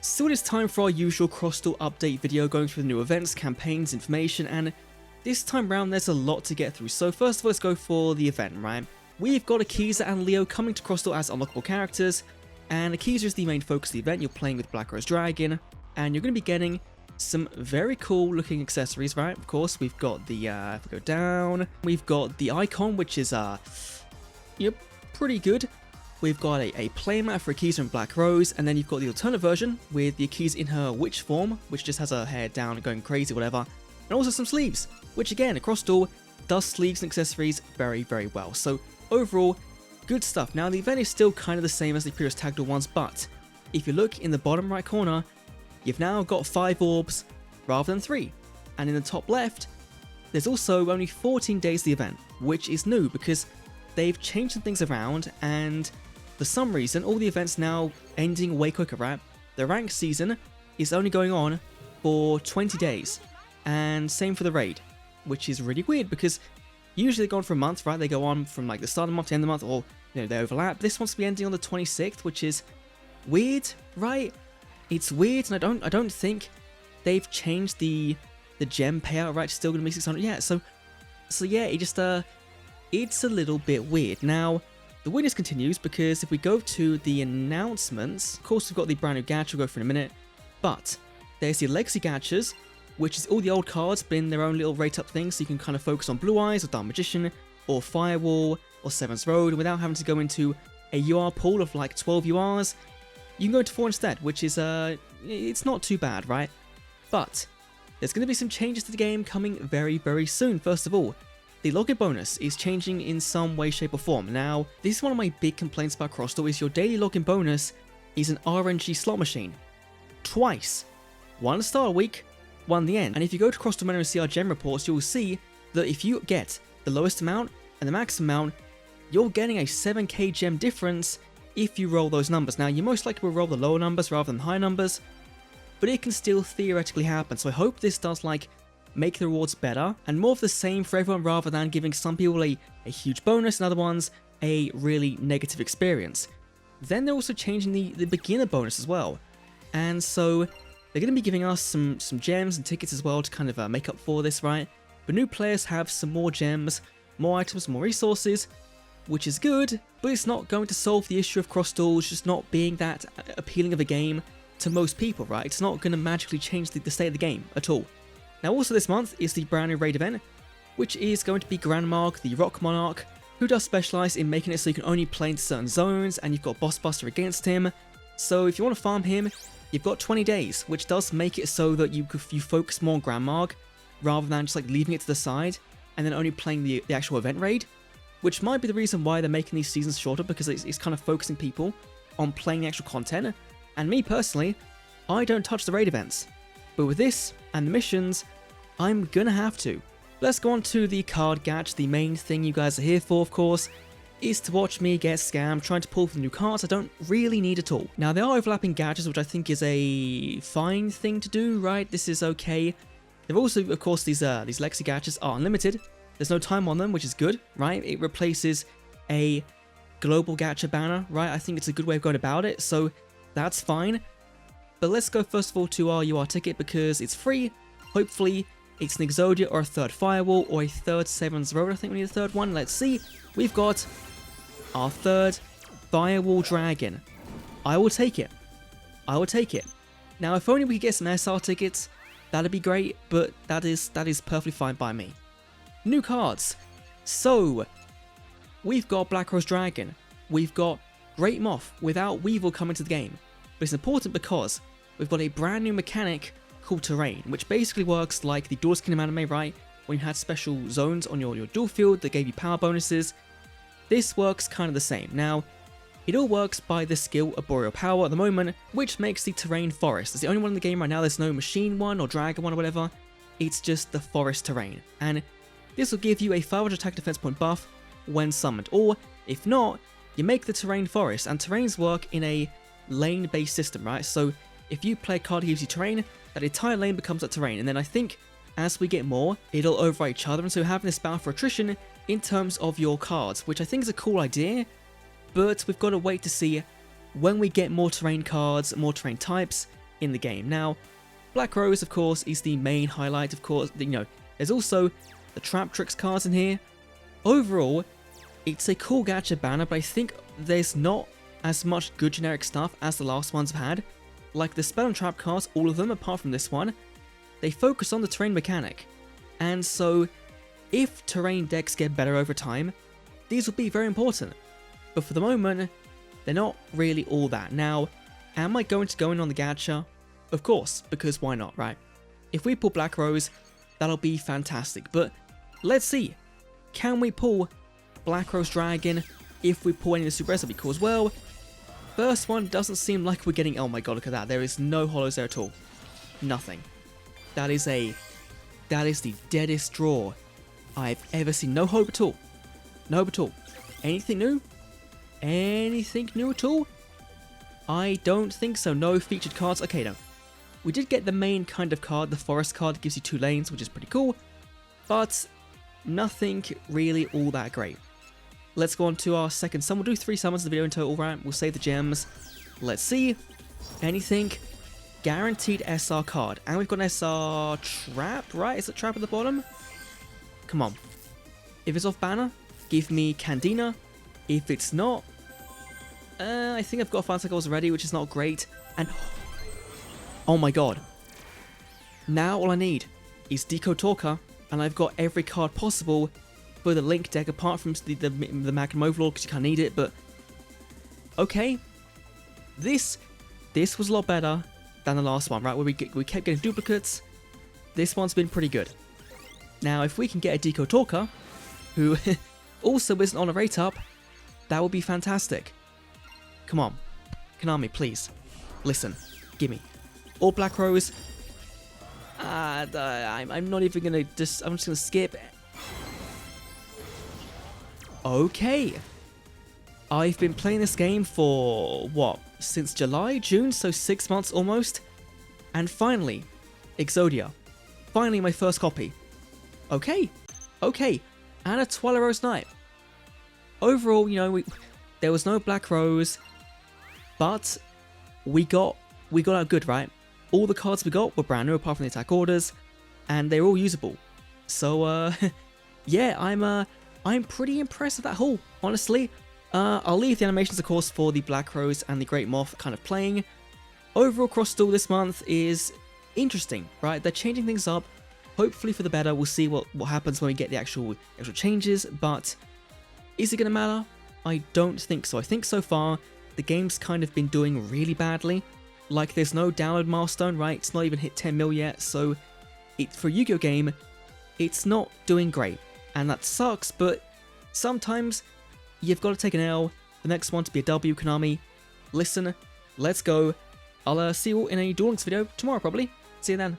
So it is time for our usual Crosstal update video going through the new events, campaigns, information, and this time round there's a lot to get through. So first of all, let's go for the event, right? We've got Akiza and Leo coming to Crosstal as unlockable characters, and Akiza is the main focus of the event. You're playing with Black Rose Dragon, and you're going to be getting some very cool looking accessories, right? Of course, we've got the, if we go down, we've got the icon, which is, pretty good. We've got a playmat for Akiza and Black Rose, and then you've got the alternate version with the Akiza in her witch form, which just has her hair down and going crazy, whatever. And also some sleeves, which again, across Duel, does sleeves and accessories very, very well. So overall, good stuff. Now, the event is still kind of the same as the previous Tag Duel ones, but if you look in the bottom right corner, you've now got 5 orbs rather than 3. And in the top left, there's also only 14 days of the event, which is new because they've changed some things around, and for some reason, all the events now ending way quicker, right? The rank season is only going on for 20 days, and same for the raid, which is really weird because usually they go on for a month, right? They go on from like the start of the month to the end of the month, or they overlap. This one's to be ending on the 26th, which is weird, right? It's weird, and I don't think they've changed the gem payout, right? It's still gonna be 600. Yeah, so yeah, it just it's a little bit weird. Now, the weirdness continues because if we go to the announcements, of course we've got the brand new gacha we'll go through in a minute, but there's the legacy gachas, which is all the old cards but in their own little rate up thing, so you can kind of focus on Blue Eyes or Dark Magician or Firewall or Seven's Road without having to go into a UR pool of like 12 URs. You can go into 4 instead, which is it's not too bad, right? But there's going to be some changes to the game coming very, very soon. First of all, the login bonus is changing in some way, shape or form. Now, this is one of my big complaints about Crosstal, is your daily login bonus is an RNG slot machine. Twice. One at the start of the week, one at the end. And if you go to Crosstal Menu and see our gem reports, you'll see that if you get the lowest amount and the max amount, you're getting a 7k gem difference if you roll those numbers. Now, you most likely will roll the lower numbers rather than high numbers, but it can still theoretically happen. So I hope this does make the rewards better and more of the same for everyone rather than giving some people a huge bonus and other ones a really negative experience. Then they're also changing the beginner bonus as well. And so they're going to be giving us some gems and tickets as well to kind of make up for this, right? But new players have some more gems, more items, more resources, which is good, but it's not going to solve the issue of Crosstal just not being that appealing of a game to most people, right? It's not going to magically change the state of the game at all. Now, also this month is the brand new raid event, which is going to be Grandmark, the Rock Monarch, who does specialize in making it so you can only play into certain zones, and you've got Boss Buster against him. So if you want to farm him, you've got 20 days, which does make it so that you focus more on Grandmark, rather than just leaving it to the side, and then only playing the actual event raid, which might be the reason why they're making these seasons shorter, because it's kind of focusing people on playing the actual content. And me personally, I don't touch the raid events. But with this and the missions, I'm gonna have to. Let's go on to the card gatch. The main thing you guys are here for, of course, is to watch me get scammed trying to pull for the new cards I don't really need at all. Now, there are overlapping gadgets, which I think is a fine thing to do, right? This is okay. There are also, of course, these legacy gadgets are unlimited. There's no time on them, which is good, right? It replaces a global gacha banner, right? I think it's a good way of going about it, so that's fine. But let's go first of all to our UR ticket because it's free. Hopefully it's an Exodia or a third Firewall or a third Seven's Road. I think we need a third one. Let's see. We've got our third Firewall Dragon. I will take it. I will take it. Now, if only we could get some SR tickets, that'd be great, but that is perfectly fine by me. New cards. So, we've got Black Rose Dragon. We've got Great Moth without Weevil coming to the game. But it's important because we've got a brand new mechanic called Terrain, which basically works like the Duel Kingdom anime, right? When you had special zones on your duel field that gave you power bonuses. This works kind of the same. Now, it all works by the skill Arboreal Power at the moment, which makes the Terrain Forest. It's the only one in the game right now. There's no Machine one or Dragon one or whatever. It's just the Forest Terrain. And this will give you a 500 attack defense point buff when summoned. Or, if not, you make the Terrain Forest. And Terrains work in a lane-based system, right? So if you play a card that gives you terrain, that entire lane becomes that terrain, and then I think as we get more, it'll override each other, and so having this battle for attrition in terms of your cards, which I think is a cool idea, but we've got to wait to see when we get more terrain cards, more terrain types, in the game. Now, Black Rose, of course, is the main highlight, of course. You know, there's also the Trap Tricks cards in here. Overall, it's a cool gacha banner, but I think there's not as much good generic stuff as the last ones have had. Like the Spell and Trap cards, all of them, apart from this one, they focus on the terrain mechanic. And so, if terrain decks get better over time, these will be very important. But for the moment, they're not really all that. Now, am I going to go in on the gacha? Of course, because why not, right? If we pull Black Rose, that'll be fantastic. But let's see, can we pull Black Rose Dragon if we pull any of the Super Rares? Because, well, first one doesn't seem like we're getting... Oh my god, look at that. There is no holos there at all. Nothing. That is the deadest draw I've ever seen. No hope at all. No hope at all. Anything new? Anything new at all? I don't think so. No featured cards. Okay, no. We did get the main kind of card, the forest card that gives you 2 lanes, which is pretty cool. But nothing really all that great. Let's go on to our second summon. We'll do 3 summons in the video in total, right? We'll save the gems. Let's see. Anything. Guaranteed SR card. And we've got an SR Trap, right? Is it Trap at the bottom? Come on. If it's off banner, give me Candina. If it's not, I think I've got Fancy Goals already, which is not great. And oh my god. Now all I need is Decode Talker, and I've got every card possible for the Link deck, apart from the Magnum Overlord, because you can't need it, but okay. This was a lot better than the last one, right? Where we kept getting duplicates. This one's been pretty good. Now, if we can get a Decode Talker, who also isn't on a rate up, that would be fantastic. Come on. Konami, please. Listen. Gimme. All Black Rose. I'm not even gonna I'm just gonna skip. Okay. I've been playing this game for, what, since July, June, so 6 months almost. And finally, Exodia. Finally my first copy. Okay. Okay. And a Twilight Rose Knight. Overall, you know, there was no Black Rose, but we got out good, right? All the cards we got were brand new apart from the attack orders, and they're all usable. So yeah, I'm pretty impressed with that haul, honestly. I'll leave the animations, of course, for the Black Rose and the Great Moth kind of playing. Overall, Cross Duel this month is interesting, right? They're changing things up, hopefully for the better. We'll see what happens when we get the actual changes, but is it going to matter? I don't think so. I think so far, the game's kind of been doing really badly. Like, there's no download milestone, right? It's not even hit 10 mil yet, so for a Yu-Gi-Oh game, it's not doing great. And that sucks, but sometimes you've got to take an L, the next one to be a W, Konami. Listen, let's go. I'll see you all in a Duel Links video tomorrow, probably. See you then.